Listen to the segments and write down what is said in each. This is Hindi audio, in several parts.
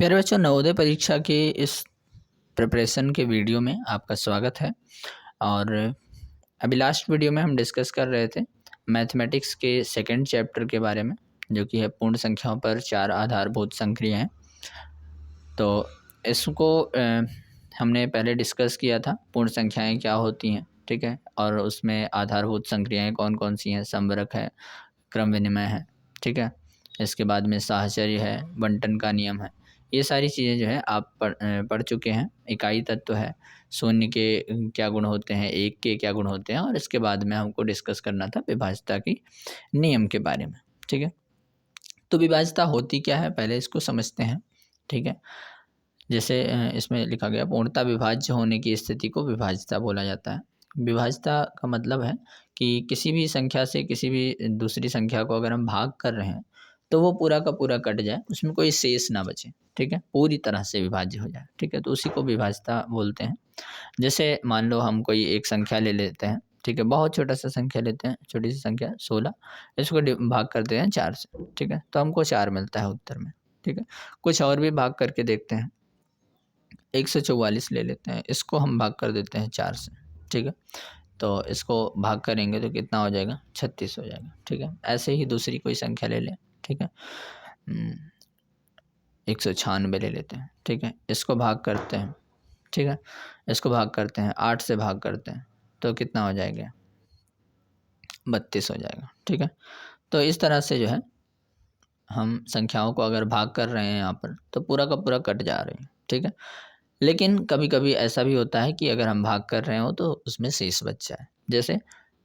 प्यारे बच्चों, नवोदय परीक्षा के इस प्रिपरेशन के वीडियो में आपका स्वागत है। और अभी लास्ट वीडियो में हम डिस्कस कर रहे थे मैथमेटिक्स के सेकंड चैप्टर के बारे में, जो कि है पूर्ण संख्याओं पर चार आधारभूत संक्रियाएं। तो इसको हमने पहले डिस्कस किया था, पूर्ण संख्याएं क्या होती हैं, ठीक है, और उसमें आधारभूत संक्रियाएं कौन कौन सी हैं, संवरक है, क्रम विनिमय है, ठीक है। इसके बाद में साहचर्य है, बंटन का नियम है। ये सारी चीज़ें जो है आप पढ़ चुके हैं। इकाई तत्व है, शून्य के क्या गुण होते हैं, एक के क्या गुण होते हैं, और इसके बाद में हमको डिस्कस करना था विभाज्यता की नियम के बारे में, ठीक है। तो विभाज्यता होती क्या है, पहले इसको समझते हैं, ठीक है। जैसे इसमें लिखा गया, पूर्णतः विभाज्य होने की स्थिति को विभाज्यता बोला जाता है। विभाज्यता का मतलब है कि किसी भी संख्या से किसी भी दूसरी संख्या को अगर हम भाग कर रहे हैं तो वो पूरा का पूरा कट जाए, उसमें कोई शेष ना बचे, ठीक है, पूरी तरह से विभाज्य हो जाए, ठीक है, तो उसी को विभाज्यता बोलते हैं। जैसे मान लो हम कोई एक संख्या ले लेते हैं, ठीक है, बहुत छोटा सा संख्या लेते हैं, छोटी सी संख्या 16, इसको भाग करते हैं 4 से, ठीक है, तो हमको 4 मिलता है उत्तर में, ठीक है। कुछ और भी भाग करके देखते हैं, 144 ले लेते हैं, इसको हम भाग कर देते हैं 4 से, ठीक है, तो इसको भाग करेंगे तो कितना हो जाएगा, 36 हो जाएगा, ठीक है। ऐसे ही दूसरी कोई संख्या ले लें, ठीक है, 196 ले लेते हैं, ठीक है, इसको भाग करते हैं, ठीक है, इसको भाग करते हैं 8 से भाग करते हैं तो कितना हो जाएगा, 32 हो जाएगा, ठीक है। तो इस तरह से जो है हम संख्याओं को अगर भाग कर रहे हैं यहाँ पर तो पूरा का पूरा कट जा रहे हैं, ठीक है। लेकिन कभी कभी ऐसा भी होता है कि अगर हम भाग कर रहे हो तो उसमें शेष बच जाए। जैसे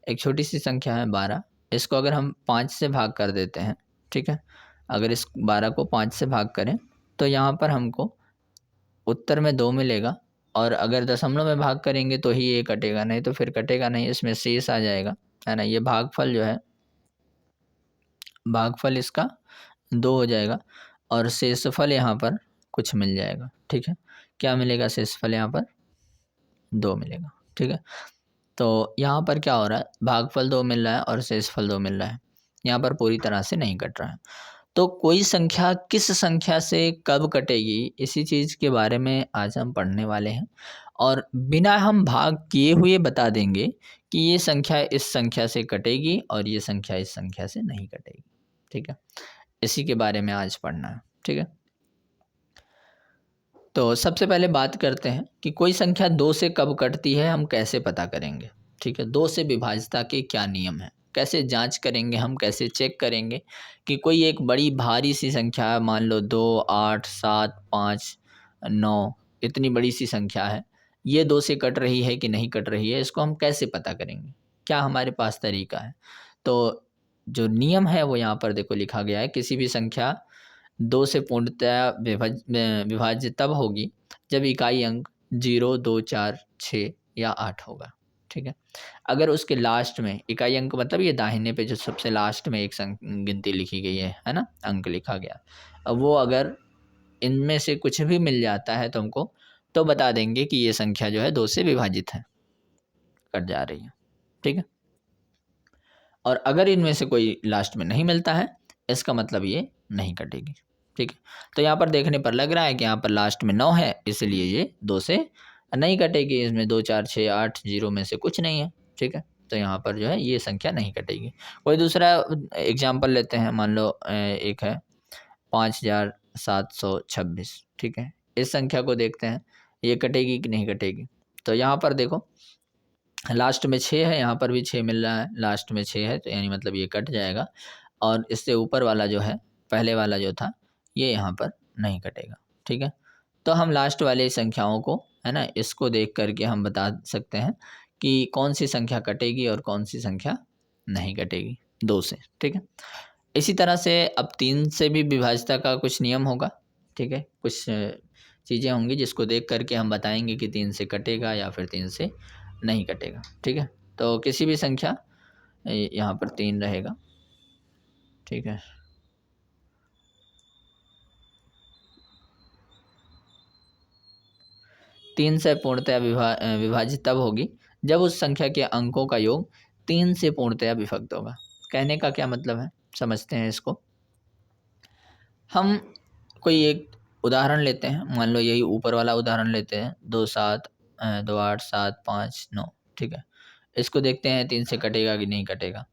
एक छोटी सी संख्या है 12, इसको अगर हम 5 से भाग कर देते हैं, ठीक है, अगर इस 12 को 5 से भाग करें तो यहाँ पर हमको उत्तर में 2 मिलेगा, और अगर दशमलव में भाग करेंगे तो ही ये कटेगा, नहीं तो फिर कटेगा नहीं, इसमें शेष आ जाएगा, है ना। ये भागफल जो है, भागफल इसका 2 हो जाएगा, और शेषफल यहाँ पर कुछ मिल जाएगा, ठीक है। क्या मिलेगा, शेषफल यहाँ पर 2 मिलेगा, ठीक है। तो यहाँ पर क्या हो रहा है, भागफल 2 मिल रहा है और शेषफल 2 मिल रहा है, यहाँ पर पूरी तरह से नहीं कट रहा है। तो कोई संख्या किस संख्या से कब कटेगी, इसी चीज़ के बारे में आज हम पढ़ने वाले हैं, और बिना हम भाग किए हुए बता देंगे कि ये संख्या इस संख्या से कटेगी और ये संख्या इस संख्या से नहीं कटेगी, ठीक है। इसी के बारे में आज पढ़ना है, ठीक है। तो सबसे पहले बात करते हैं कि कोई संख्या 2 से कब कटती है, हम कैसे पता करेंगे, ठीक है। 2 से विभाज्यता के क्या नियम हैं, कैसे जांच करेंगे, हम कैसे चेक करेंगे कि कोई एक बड़ी भारी सी संख्या है, मान लो 2, 8, 7, 5, 9, इतनी बड़ी सी संख्या है, ये 2 से कट रही है कि नहीं कट रही है, इसको हम कैसे पता करेंगे, क्या हमारे पास तरीका है। तो जो नियम है वो यहाँ पर देखो लिखा गया है, किसी भी संख्या 2 से पूर्णतया विभाज्य तब होगी जब इकाई अंक 0, 2, 4, 6 या 8 होगा, ठीक है। अगर उसके लास्ट में इकाई अंक मतलब ये दाहिने पे जो सबसे लास्ट में एक गिनती लिखी गई है ना, अंक लिखा गया, अब वो अगर इनमें से कुछ भी मिल जाता है तुमको, तो बता देंगे कि ये संख्या जो है 2 से विभाजित है, कट जा रही है, ठीक है। और अगर इनमें से कोई लास्ट में नहीं मिलता है, इसका मतलब ये नहीं कटेगी, ठीक है। तो यहाँ पर देखने पर लग रहा है कि यहाँ पर लास्ट में 9 है, इसलिए ये 2 से नहीं कटेगी, इसमें 2, 4, 6, 8, 0 में से कुछ नहीं है, ठीक है। तो यहाँ पर जो है ये संख्या नहीं कटेगी। कोई दूसरा एग्जाम्पल लेते हैं, मान लो एक है 5726, ठीक है। इस संख्या को देखते हैं, ये कटेगी कि नहीं कटेगी। तो यहाँ पर देखो लास्ट में 6 है, यहाँ पर भी 6 मिल रहा है, लास्ट में 6 है, तो यानी मतलब ये कट जाएगा, और इससे ऊपर वाला जो है, पहले वाला जो था, ये यहाँ पर नहीं कटेगा, ठीक है। तो हम लास्ट वाले संख्याओं को, है ना, इसको देख करके हम बता सकते हैं कि कौन सी संख्या कटेगी और कौन सी संख्या नहीं कटेगी 2 से, ठीक है। इसी तरह से अब 3 से भी विभाज्यता का कुछ नियम होगा, ठीक है, कुछ चीज़ें होंगी जिसको देख करके हम बताएंगे कि 3 से कटेगा या फिर 3 से नहीं कटेगा, ठीक है। तो किसी भी संख्या, यहाँ पर 3 रहेगा, ठीक है। तीन से पूर्णतया विभाजित तब होगी जब उस संख्या के अंकों का योग 3 से पूर्णतया विभक्त होगा। कहने का क्या मतलब है, समझते हैं इसको। हम कोई एक उदाहरण लेते हैं, मान लो यही ऊपर वाला उदाहरण लेते हैं, 2 7 2 8 7 5 9, ठीक है। इसको देखते हैं 3 से कटेगा कि नहीं कटेगा।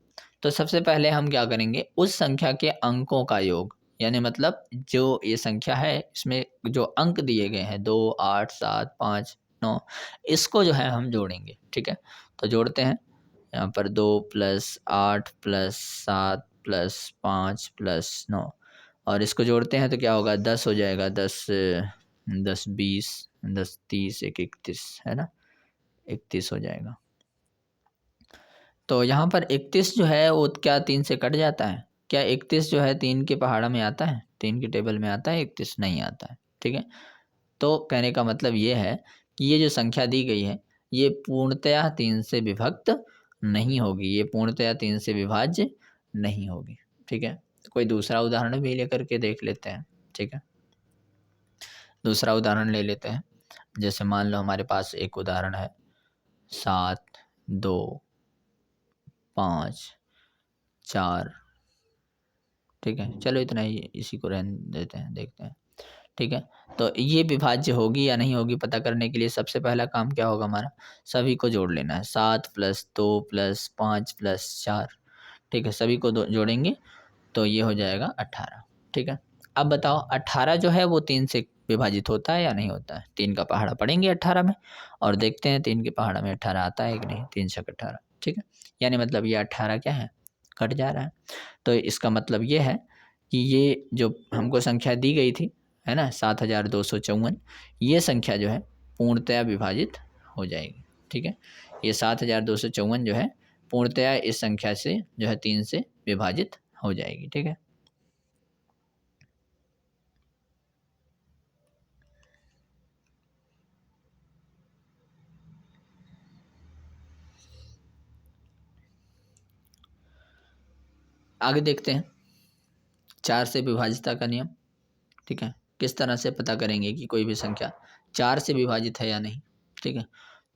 तो सबसे पहले हम क्या करेंगे, उस संख्या के अंकों का योग, यानी मतलब जो ये संख्या है इसमें जो अंक दिए गए हैं 2 8 7 5 9, इसको जो है हम जोड़ेंगे, ठीक है। तो जोड़ते हैं, यहाँ पर 2 + 8 + 7 + 5 + 9, और इसको जोड़ते हैं तो क्या होगा, 10 हो जाएगा। 10 10 20 10 30 1 31, है ना, 31 हो जाएगा। तो यहाँ पर 31 जो है वो क्या 3 से कट जाता है? क्या 31 जो है 3 के पहाड़ा में आता है? 3 के टेबल में आता है 31? नहीं आता है, ठीक है। तो कहने का मतलब ये है कि ये जो संख्या दी गई है ये पूर्णतया 3 से विभक्त नहीं होगी, ये पूर्णतया 3 से विभाज्य नहीं होगी, ठीक है। तो कोई दूसरा उदाहरण भी लेकर के देख लेते हैं, ठीक है। दूसरा उदाहरण ले लेते हैं, जैसे मान लो हमारे पास एक उदाहरण है 7 2 5 4, ठीक है। चलो इतना ही, इसी को रहने देते हैं, देखते हैं, ठीक है। तो ये विभाज्य होगी या नहीं होगी पता करने के लिए सबसे पहला काम क्या होगा हमारा, सभी को जोड़ लेना है। 7 + 2 + 5 + 4, ठीक है। सभी को जोड़ेंगे तो ये हो जाएगा 18, ठीक है। अब बताओ 18 जो है वो 3 से विभाजित होता है या नहीं होता है? 3 का पहाड़ा पढ़ेंगे 18 में और देखते हैं 3 के पहाड़ा में 18 आता है कि नहीं। 3 छक 18, ठीक है। यानी मतलब ये 18 क्या है, कट जा रहा है। तो इसका मतलब ये है कि ये जो हमको संख्या दी गई थी, है ना, 7254, ये संख्या जो है पूर्णतया विभाजित हो जाएगी, ठीक है। ये 7254 जो है पूर्णतया इस संख्या से जो है 3 से विभाजित हो जाएगी, ठीक है। आगे देखते हैं 4 से विभाजितता का नियम, ठीक है। किस तरह से पता करेंगे कि कोई भी संख्या 4 से विभाजित है या नहीं, ठीक है।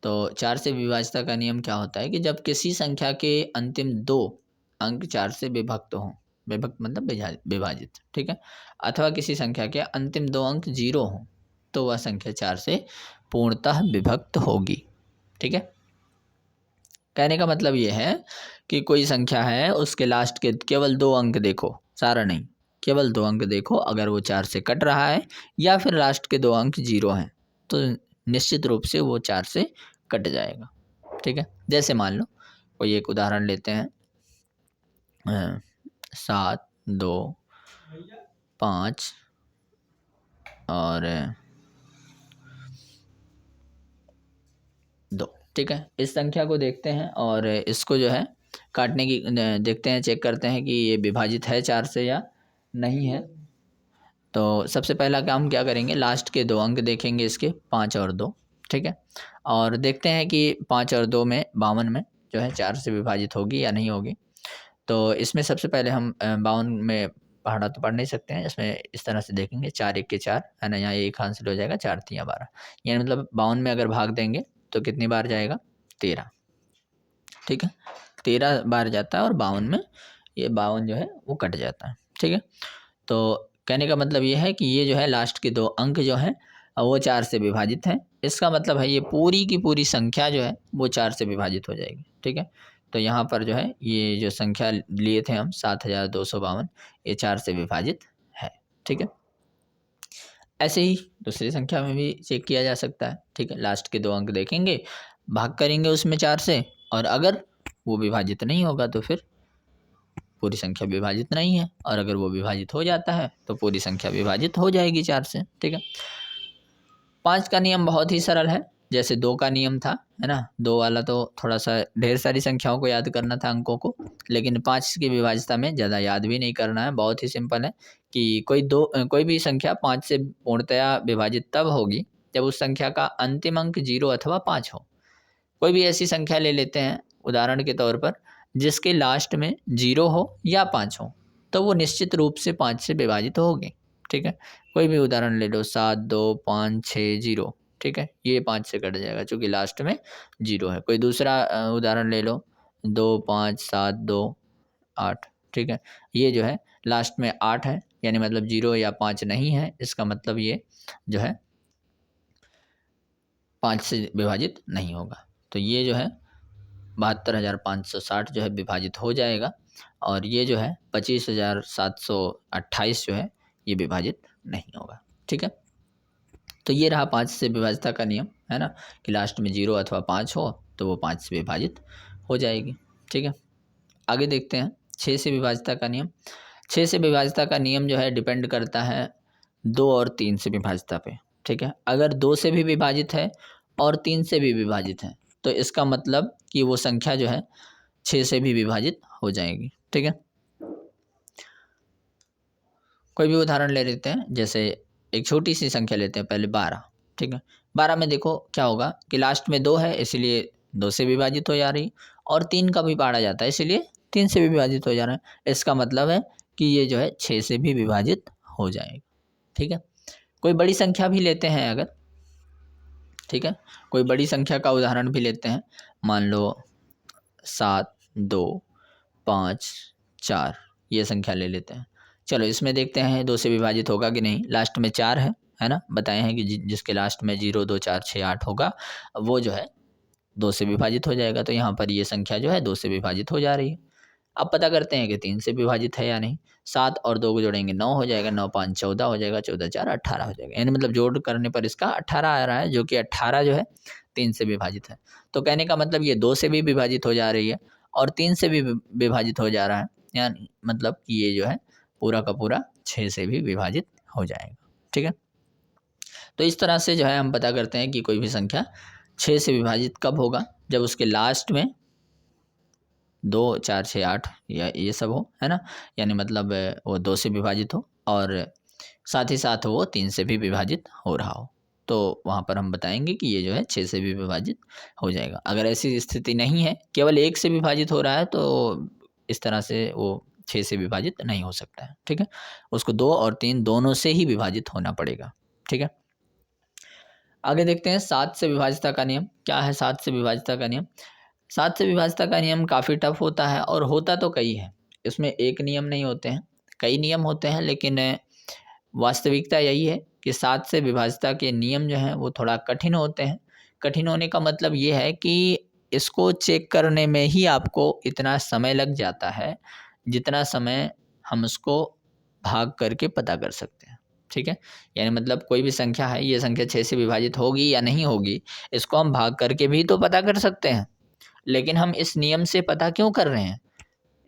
तो 4 से विभाजितता का नियम क्या होता है कि जब किसी संख्या के अंतिम 2 अंक 4 से विभक्त हों, विभक्त मतलब विभाजित, ठीक है, अथवा किसी संख्या के अंतिम 2 अंक 0 हों, तो वह संख्या 4 से पूर्णतः विभक्त होगी, ठीक है। कहने का मतलब ये है कि कोई संख्या है उसके लास्ट के केवल 2 अंक देखो, सारा नहीं, केवल 2 अंक देखो, अगर वो 4 से कट रहा है या फिर लास्ट के 2 अंक 0 हैं तो निश्चित रूप से वो 4 से कट जाएगा, ठीक है। जैसे मान लो कोई एक उदाहरण लेते हैं, 7 2 5 और 2, ठीक है। इस संख्या को देखते हैं और इसको जो है काटने की देखते हैं, चेक करते हैं कि ये विभाजित है 4 से या नहीं है। तो सबसे पहला काम क्या करेंगे, लास्ट के 2 अंक देखेंगे इसके, 5 और 2, ठीक है। और देखते हैं कि 5 और 2 में 52 में जो है 4 से विभाजित होगी या नहीं होगी। तो इसमें सबसे पहले हम 52 में पहाड़ा तो पढ़ नहीं सकते हैं, इसमें इस तरह से देखेंगे 4 1 के 4, है ना, यहाँ एक हासिल हो जाएगा, 4 3 12, यानी मतलब 52 में अगर भाग देंगे तो कितनी बार जाएगा, 13, ठीक है। 13 बार जाता है और 52 में ये 52 जो है वो कट जाता है, ठीक है। तो कहने का मतलब ये है कि ये जो है लास्ट के 2 अंक जो हैं वो 4 से विभाजित हैं। इसका मतलब है ये पूरी की पूरी संख्या जो है वो 4 से विभाजित हो जाएगी, ठीक है। तो यहाँ पर जो है ये जो संख्या लिए थे हम 7252, ये 4 से विभाजित है, ठीक है। ऐसे ही दूसरी संख्या में भी चेक किया जा सकता है, ठीक है। लास्ट के 2 अंक देखेंगे, भाग करेंगे उसमें 4 से, और अगर वो विभाजित नहीं होगा तो फिर पूरी संख्या विभाजित नहीं है, और अगर वो विभाजित हो जाता है तो पूरी संख्या विभाजित हो जाएगी 4 से, ठीक है। 5 का नियम बहुत ही सरल है, जैसे 2 का नियम था, है ना। 2 वाला तो थोड़ा सा ढेर सारी संख्याओं को याद करना था, अंकों को, लेकिन 5 की विभाज्यता में ज़्यादा याद भी नहीं करना है, बहुत ही सिंपल है कि कोई भी संख्या 5 से पूर्णतया विभाजित तब होगी जब उस संख्या का अंतिम अंक 0 अथवा 5 हो। कोई भी ऐसी संख्या ले लेते हैं उदाहरण के तौर पर जिसके लास्ट में 0 हो या 5 हो, तो वो निश्चित रूप से 5 से विभाजित होगी, ठीक है। कोई भी उदाहरण ले लो, 7 2 5 6 0, ठीक है, ये 5 से कट जाएगा क्योंकि लास्ट में 0 है। कोई दूसरा उदाहरण ले लो, 2 5 7 2 8, ठीक है, ये जो है लास्ट में 8 है यानी मतलब 0 या 5 नहीं है, इसका मतलब ये जो है 5 से विभाजित नहीं होगा। तो ये जो है 72,560 जो है विभाजित हो जाएगा, और ये जो है 25,728 जो है ये विभाजित नहीं होगा। ठीक है, तो ये रहा 5 से विभाजिता का नियम, है ना, कि लास्ट में 0 अथवा 5 हो तो वो 5 से विभाजित हो जाएगी। ठीक है, आगे देखते हैं 6 से विभाजिता का नियम। 6 से विभाजिता का नियम जो है डिपेंड करता है 2 और 3 से विभाजिता पे। ठीक है, अगर 2 से भी विभाजित है और 3 से भी विभाजित है तो इसका मतलब कि वो संख्या जो है 6 से भी विभाजित हो जाएगी। ठीक है, कोई भी उदाहरण ले लेते हैं, जैसे एक छोटी सी संख्या लेते हैं पहले 12। ठीक है, 12 में देखो क्या होगा कि लास्ट में 2 है इसीलिए 2 से विभाजित हो जा रही, और 3 का भी पढ़ा जाता है इसीलिए 3 से भी विभाजित हो जा रहा है। इसका मतलब है कि ये जो है 6 से भी विभाजित हो जाएगा। ठीक है, कोई बड़ी संख्या भी लेते हैं अगर, ठीक है, कोई बड़ी संख्या का उदाहरण भी लेते हैं, मान लो 7, 2, 5, 4 ये संख्या ले लेते हैं। चलो इसमें देखते हैं 2 से विभाजित होगा कि नहीं। लास्ट में 4 है ना, बताए हैं कि जिसके लास्ट में 0, 2, 4, 6, 8 होगा वो जो है 2 से विभाजित हो जाएगा। तो यहाँ पर ये संख्या जो है 2 से विभाजित हो जा रही है। अब पता करते हैं कि 3 से विभाजित है या नहीं। 7 और 2 को जोड़ेंगे 9 हो जाएगा, 9 5 14 हो जाएगा, 14 4 18 हो जाएगा, यानी मतलब जोड़ करने पर इसका 18 आ रहा है, जो कि 18 जो है 3 से विभाजित है। तो कहने का मतलब ये 2 से भी विभाजित हो जा रही है और 3 से भी विभाजित हो जा रहा है, यानी मतलब कि ये जो है पूरा का पूरा 6 से भी विभाजित हो जाएगा। ठीक है, तो इस तरह से जो है हम पता करते हैं कि कोई भी संख्या 6 से विभाजित कब होगा, जब उसके लास्ट में 2 4 6 8 या ये सब हो, है ना, यानी मतलब वो 2 से विभाजित हो और साथ ही साथ वो 3 से भी विभाजित हो रहा हो, तो वहाँ पर हम बताएंगे कि ये जो है 6 से भी विभाजित हो जाएगा। अगर ऐसी स्थिति नहीं है, केवल 1 से विभाजित हो रहा है, तो इस तरह से वो 6 से विभाजित नहीं हो सकता है। ठीक है, उसको 2 और 3 दोनों से ही विभाजित होना पड़ेगा। ठीक है, आगे देखते हैं 7 से विभाजिता का नियम। क्या है 7 से विभाजिता का नियम? 7 से विभाजिता का नियम काफ़ी टफ होता है, और होता तो कई है, इसमें एक नियम नहीं होते हैं, कई नियम होते हैं, लेकिन वास्तविकता यही है कि 7 से विभाजिता के नियम जो हैं वो थोड़ा कठिन होते हैं। कठिन होने का मतलब ये है कि इसको चेक करने में ही आपको इतना समय लग जाता है जितना समय हम उसको भाग करके पता कर सकते हैं। ठीक है, यानी मतलब कोई भी संख्या है, ये संख्या 6 से विभाजित होगी या नहीं होगी, इसको हम भाग करके भी तो पता कर सकते हैं, लेकिन हम इस नियम से पता क्यों कर रहे हैं?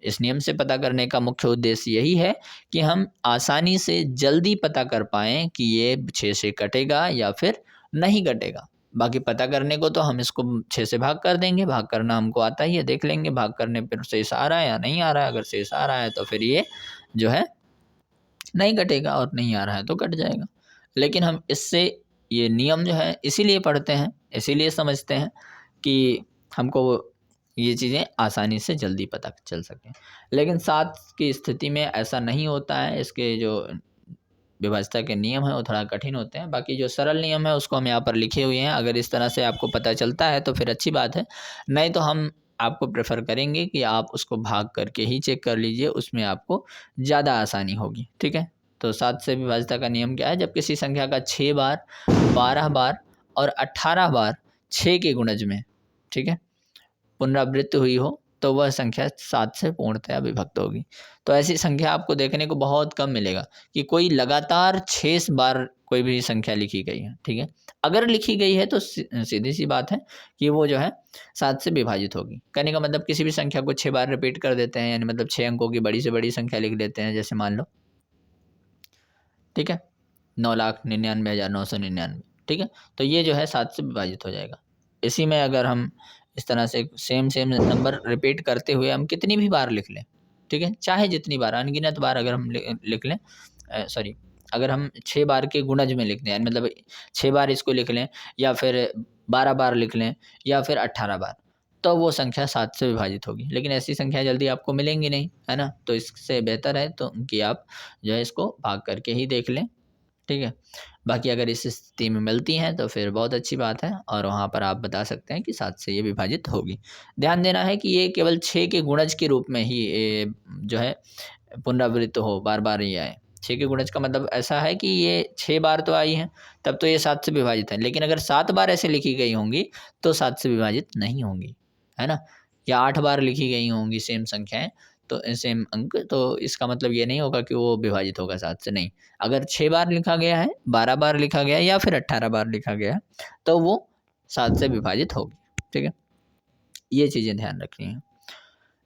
इस नियम से पता करने का मुख्य उद्देश्य यही है कि हम आसानी से जल्दी पता कर पाएँ कि ये 6 से कटेगा या फिर नहीं कटेगा। बाकी पता करने को तो हम इसको 6 से भाग कर देंगे, भाग करना हमको आता ही है, देख लेंगे भाग करने पर शेष आ रहा है या नहीं आ रहा है। अगर शेष आ रहा है तो फिर ये जो है नहीं कटेगा, और नहीं आ रहा है तो कट जाएगा। लेकिन हम इससे ये नियम जो है इसीलिए पढ़ते हैं, इसीलिए समझते हैं कि हमको ये चीज़ें आसानी से जल्दी पता चल सकें। लेकिन 7 की स्थिति में ऐसा नहीं होता है, इसके जो विभाजिता के नियम हैं वो थोड़ा कठिन होते हैं। बाकी जो सरल नियम है उसको हम यहाँ पर लिखे हुए हैं, अगर इस तरह से आपको पता चलता है तो फिर अच्छी बात है, नहीं तो हम आपको प्रेफर करेंगे कि आप उसको भाग करके ही चेक कर लीजिए, उसमें आपको ज़्यादा आसानी होगी। ठीक है, तो 7 से विभाजिता का नियम क्या है? जब किसी संख्या का 6 बार, 12 बार और 18 बार 6 के गुणज में, ठीक है, पुनरावृत्ति हुई हो तो वह संख्या 7 से पूर्णतया विभक्त होगी। तो ऐसी संख्या आपको देखने को बहुत कम मिलेगा कि कोई लगातार 6 बार कोई भी संख्या लिखी गई है। ठीक है, अगर लिखी गई है तो सीधी सी बात है कि वो जो है 7 से विभाजित होगी। कहने का मतलब किसी भी संख्या को 6 बार रिपीट कर देते हैं, यानी मतलब 6 अंकों की बड़ी से बड़ी संख्या लिख देते हैं, जैसे मान लो, ठीक है, 9,99,999। ठीक है, तो ये जो है 7 से विभाजित हो जाएगा। इसी में अगर हम इस तरह से सेम नंबर रिपीट करते हुए हम कितनी भी बार लिख लें, ठीक है, चाहे जितनी बार, अनगिनत बार अगर हम लिख लें, सॉरी, अगर हम 6 बार के गुणज में लिख दें, यानी मतलब 6 बार इसको लिख लें, या फिर 12 बार लिख लें, या फिर 18 बार, तो वो संख्या 7 से विभाजित होगी। लेकिन ऐसी संख्या जल्दी आपको मिलेंगी नहीं, है ना, तो इससे बेहतर है तो कि आप जो है इसको भाग करके ही देख लें। ठीक है, बाकी अगर इस स्थिति में मिलती हैं तो फिर बहुत अच्छी बात है, और वहाँ पर आप बता सकते हैं कि 7 से ये विभाजित होगी। ध्यान देना है कि ये केवल 6 के गुणज के रूप में ही जो है पुनरावृत्त हो, बार बार ये आए, 6 के गुणज का मतलब ऐसा है कि ये 6 बार तो आई है, तब तो ये 7 से विभाजित है। लेकिन अगर 7 बार ऐसे लिखी गई होंगी तो 7 से विभाजित नहीं होंगी, है ना। या 8 बार लिखी गई होंगी सेम संख्याएं, तो सेम अंक, तो इसका मतलब ये नहीं होगा कि वो विभाजित होगा 7 से, नहीं। अगर 6 बार लिखा गया है, 12 बार लिखा गया है या फिर 18 बार लिखा गया है तो वो 7 से विभाजित होगी, ठीक है। ये चीज़ें ध्यान रखनी है।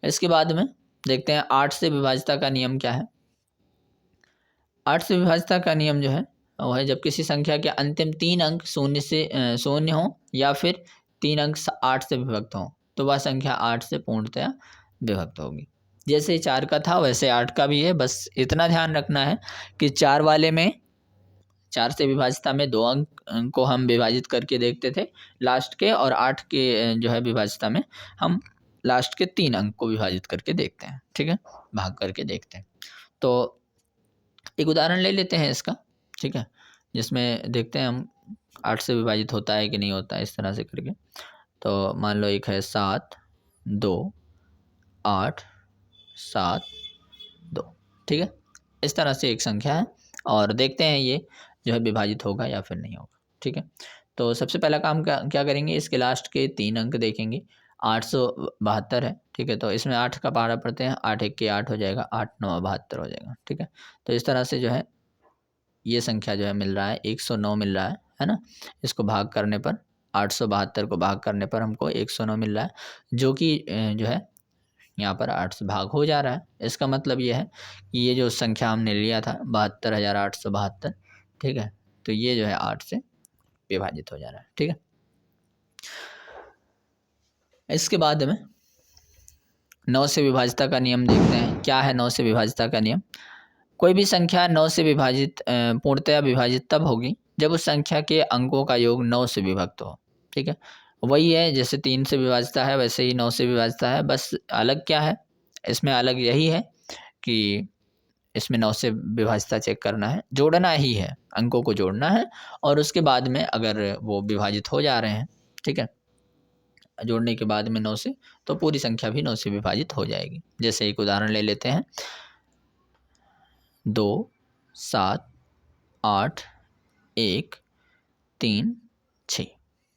इसके बाद में देखते हैं 8 से विभाजिता का नियम क्या है। 8 से विभाजिता का नियम जो है वो है, जब किसी संख्या के अंतिम 3 अंक शून्य हो या फिर 3 अंक 8 से विभक्त हो तो वह संख्या 8 से पूर्णतया विभक्त होगी। जैसे 4 का था वैसे 8 का भी है। बस इतना ध्यान रखना है कि 4 वाले में 4 से विभाजिता में 2 अंक को हम विभाजित करके देखते थे लास्ट के, और 8 के जो है विभाजिता में हम लास्ट के 3 अंक को विभाजित करके देखते हैं, ठीक है, भाग करके देखते हैं। तो एक उदाहरण ले लेते हैं इसका, ठीक है, जिसमें देखते हैं हम 8 से विभाजित होता है कि नहीं होता है, इस तरह से करके। तो मान लो एक है 7 2 8 7 2, ठीक है। इस तरह से एक संख्या है और देखते हैं ये जो है विभाजित होगा या फिर नहीं होगा, ठीक है। तो सबसे पहला काम क्या करेंगे, इसके लास्ट के 3 अंक देखेंगे। 872 है, ठीक है, तो इसमें 8 का पहाड़ा पढ़ते हैं, 8 1 के 8 हो जाएगा, 8 9 72 हो जाएगा, ठीक है। तो इस तरह से जो है ये संख्या जो है मिल रहा है 109 मिल रहा है ना। इसको भाग करने पर 872 को भाग करने पर हमको 109 मिल रहा है, जो कि जो है यहाँ पर 8 से भाग हो जा रहा है। इसका मतलब ये है कि ये जो संख्या हमने लिया था 72,872, ठीक है, तो ये जो है 8 से विभाजित हो जा रहा है, ठीक है। इसके बाद में 9 से विभाजिता का नियम देखते हैं। क्या है 9 से विभाजिता का नियम? कोई भी संख्या 9 से विभाजित पूर्णतया विभाजित तब होगी जब उस संख्या के अंकों का योग 9 से विभक्त हो, ठीक है। वही है जैसे 3 से विभाजिता है वैसे ही 9 से विभाजिता है। बस अलग क्या है, इसमें अलग यही है कि इसमें 9 से विभाजिता चेक करना है, जोड़ना ही है, अंकों को जोड़ना है और उसके बाद में अगर वो विभाजित हो जा रहे हैं, ठीक है, जोड़ने के बाद में 9 से, तो पूरी संख्या भी 9 से विभाजित हो जाएगी। जैसे एक उदाहरण ले लेते हैं, 2 7 8 1 3 6,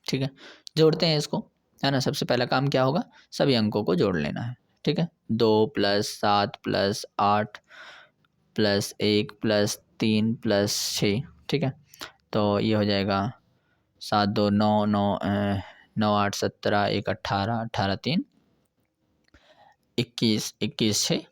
ठीक है। जोड़ते हैं इसको, है ना। सबसे पहला काम क्या होगा, सभी अंकों को जोड़ लेना है, ठीक है। 2 + 7 + 8 + 1 + 3 + 6, ठीक है। तो ये हो जाएगा 7 2 9 9 9 8 17 1 18 18 3 21 21 6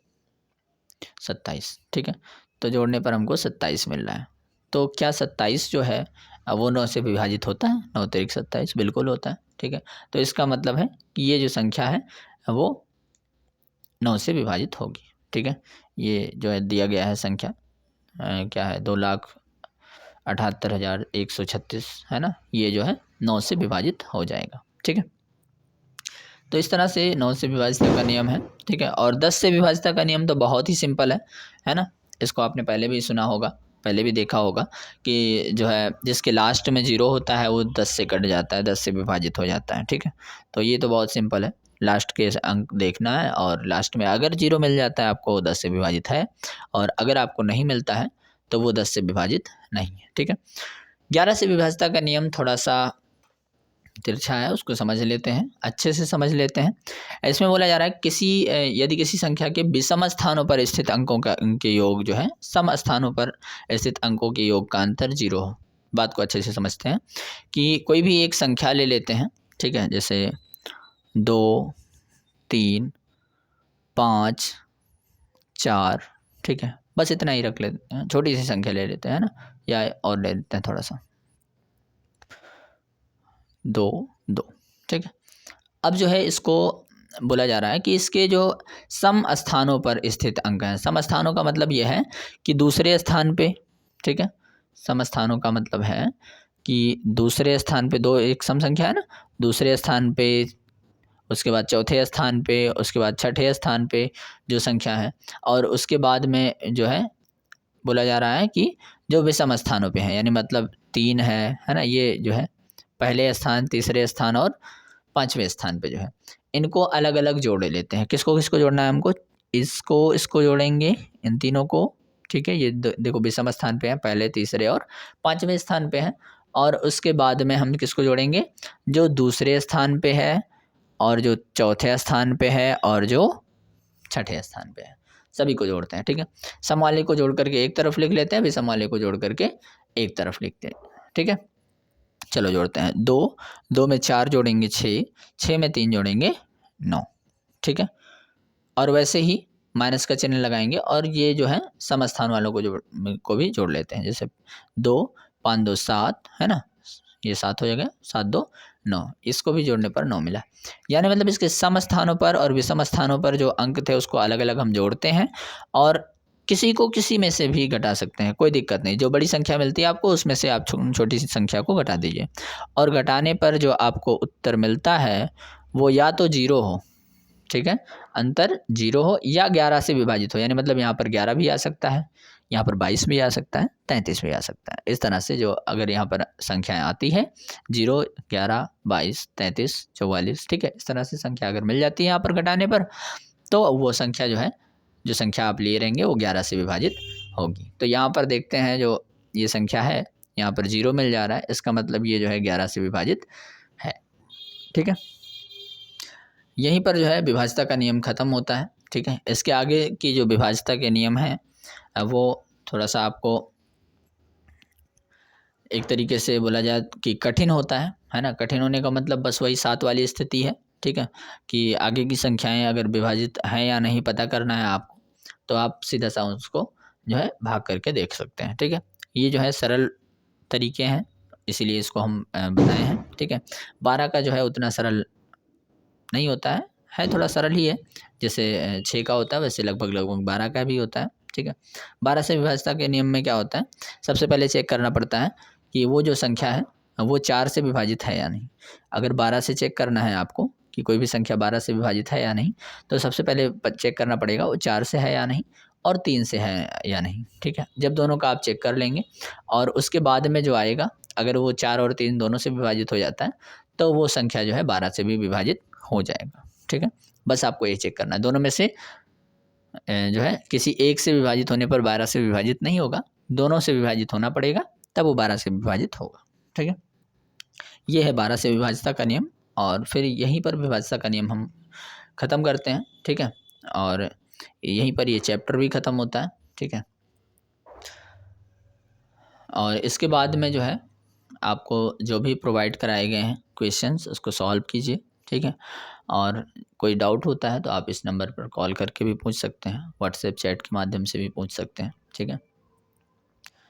27, ठीक है। तो जोड़ने पर हमको 27 मिल रहा है। तो क्या 27 जो है वो 9 से विभाजित होता है? 9 × 27 बिल्कुल होता है, ठीक है। तो इसका मतलब है कि ये जो संख्या है वो 9 से विभाजित होगी, ठीक है। ये जो है दिया गया है संख्या क्या है, 2,78,136, है ना। ये जो है 9 से विभाजित हो जाएगा, ठीक है। तो इस तरह से 9 से विभाजिता का नियम है, ठीक है। और 10 से विभाजिता का नियम तो बहुत ही सिंपल है ना। इसको आपने पहले भी सुना होगा, पहले भी देखा होगा कि जो है जिसके लास्ट में 0 होता है वो 10 से कट जाता है, 10 से विभाजित हो जाता है, ठीक है। तो ये तो बहुत सिंपल है, लास्ट के अंक देखना है और लास्ट में अगर 0 मिल जाता है आपको, वो 10 से विभाजित है, और अगर आपको नहीं मिलता है तो वो 10 से विभाजित नहीं है, ठीक है। 11 से विभाजिता का नियम थोड़ा सा तिरछा है, उसको समझ लेते हैं, अच्छे से समझ लेते हैं। इसमें बोला जा रहा है यदि किसी संख्या के विषम स्थानों पर स्थित अंकों का के योग जो है सम स्थानों पर स्थित अंकों के योग का अंतर 0 हो। बात को अच्छे से समझते हैं कि कोई भी एक संख्या ले लेते हैं, ठीक है, जैसे 2 3 5 4, ठीक है, बस इतना ही रख लेते हैं, छोटी सी संख्या ले लेते हैं ना, या और ले लेते हैं थोड़ा सा 2 2, ठीक है। अब जो है इसको बोला जा रहा है कि इसके जो सम स्थानों पर स्थित अंक हैं, सम स्थानों का मतलब यह है कि दूसरे स्थान पे, ठीक है, सम स्थानों का मतलब है कि दूसरे स्थान पे दो, एक सम संख्या है ना, दूसरे स्थान पे, उसके बाद चौथे स्थान पे, उसके बाद छठे स्थान पे जो संख्या है, और उसके बाद में जो है बोला जा रहा है कि जो विषम स्थानों पे है, यानी मतलब 3 है ना, ये जो है पहले स्थान, तीसरे स्थान और 5वें स्थान पे जो है, इनको अलग अलग जोड़ लेते हैं। किसको किसको जोड़ना है हमको, इसको जोड़ेंगे, इन तीनों को, ठीक है। ये देखो विषम स्थान पे है, पहले, तीसरे और पांचवें स्थान पे है। और उसके बाद में हम किसको जोड़ेंगे, जो दूसरे स्थान पे है और जो चौथे स्थान पे है और जो छठे स्थान पे है, सभी को जोड़ते हैं। ठीक है, सम वाले को जोड़ करके एक तरफ लिख लेते हैं, विषम वाले को जोड़ करके एक तरफ लिखते हैं। ठीक है, चलो जोड़ते हैं। 2 में 4 जोड़ेंगे 6 में 3 जोड़ेंगे 9। ठीक है, और वैसे ही माइनस का चिन्ह लगाएंगे और ये जो है सम स्थान वालों को भी जोड़ लेते हैं। जैसे 2 5 2 7 है ना, ये 7 हो जाएगा, 7 2 9, इसको भी जोड़ने पर 9 मिला। यानी मतलब इसके सम स्थानों पर और विषम स्थानों पर जो अंक थे उसको अलग अलग हम जोड़ते हैं और किसी को किसी में से भी घटा सकते हैं, कोई दिक्कत नहीं। जो बड़ी संख्या मिलती है आपको उसमें से आप छोटी सी संख्या को घटा दीजिए और घटाने पर जो आपको उत्तर मिलता है वो या तो 0 हो, ठीक है, अंतर 0 हो, या 11 से विभाजित हो। यानी मतलब यहाँ पर 11 भी आ सकता है, यहाँ पर 22 भी आ सकता है, 33 भी आ सकता है। इस तरह से जो अगर यहाँ पर संख्याएं आती है 0 11 22 33 44, ठीक है, इस तरह से संख्या अगर मिल जाती है यहाँ पर घटाने पर, तो वो संख्या जो है, जो संख्या आप लिए रहेंगे वो 11 से विभाजित होगी। तो यहाँ पर देखते हैं जो ये संख्या है यहाँ पर 0 मिल जा रहा है, इसका मतलब ये जो है 11 से विभाजित है। ठीक है, यहीं पर जो है विभाज्यता का नियम खत्म होता है। ठीक है, इसके आगे की जो विभाज्यता के नियम हैं वो थोड़ा सा आपको एक तरीके से बोला जाए कि कठिन होता है ना। कठिन होने का मतलब बस वही 7 वाली स्थिति है। ठीक है, कि आगे की संख्याएं अगर विभाजित हैं या नहीं पता करना है आपको, तो आप सीधा सा उसको जो है भाग करके देख सकते हैं। ठीक है, ये जो है सरल तरीके हैं, इसीलिए इसको हम बताए हैं। ठीक है, 12 का जो है उतना सरल नहीं होता है थोड़ा सरल ही है। जैसे 6 का होता है वैसे लगभग 12 का भी होता है। ठीक है, 12 से विभाज्यता के नियम में क्या होता है, सबसे पहले चेक करना पड़ता है कि वो जो संख्या है वो 4 से विभाजित है या नहीं। अगर 12 से चेक करना है आपको कि कोई भी संख्या 12 से विभाजित है या नहीं, तो सबसे पहले चेक करना पड़ेगा वो 4 से है या नहीं और 3 से है या नहीं। ठीक है, जब दोनों का आप चेक कर लेंगे और उसके बाद में जो आएगा, अगर वो 4 और 3 दोनों से विभाजित हो जाता है तो वो संख्या जो है 12 से भी विभाजित हो जाएगा। ठीक है, बस आपको ये चेक करना है, दोनों में से जो है किसी एक से विभाजित होने पर 12 से विभाजित नहीं होगा, दोनों से विभाजित होना पड़ेगा तब वो 12 से विभाजित होगा। ठीक है, ये है 12 से विभाज्यता का नियम और फिर यहीं पर विभाज्यता का नियम हम ख़त्म करते हैं। ठीक है, और यहीं पर ये चैप्टर भी ख़त्म होता है। ठीक है, और इसके बाद में जो है आपको जो भी प्रोवाइड कराए गए हैं क्वेश्चंस उसको सॉल्व कीजिए। ठीक है, और कोई डाउट होता है तो आप इस नंबर पर कॉल करके भी पूछ सकते हैं, व्हाट्सएप चैट के माध्यम से भी पूछ सकते हैं। ठीक है।